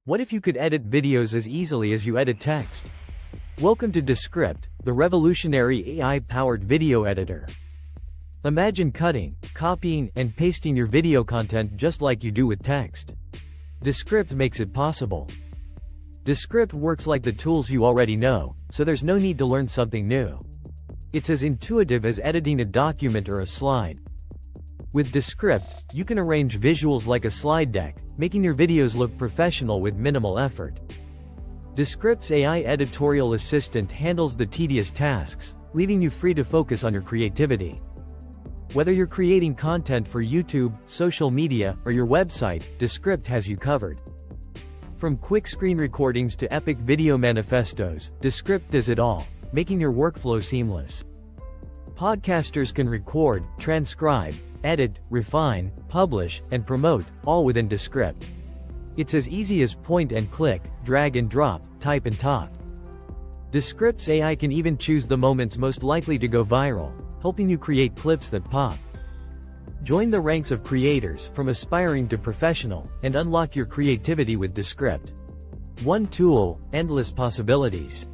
What if you could edit videos as easily as you edit text? Welcome to Descript, the revolutionary AI-powered video editor. Imagine cutting, copying, and pasting your video content just like you do with text. Descript makes it possible. Descript works like the tools you already know, so there's no need to learn something new. It's as intuitive as editing a document or a slide. With Descript, you can arrange visuals like a slide deck, making your videos look professional with minimal effort. Descript's AI editorial assistant handles the tedious tasks, leaving you free to focus on your creativity. Whether you're creating content for YouTube, social media, or your website, Descript has you covered. From quick screen recordings to epic video manifestos, Descript does it all, making your workflow seamless. Podcasters can record, transcribe, edit, refine, publish, and promote, all within Descript. It's as easy as point and click, drag and drop, type and talk. Descript's AI can even choose the moments most likely to go viral, helping you create clips that pop. Join the ranks of creators, from aspiring to professional, and unlock your creativity with Descript. One tool, endless possibilities.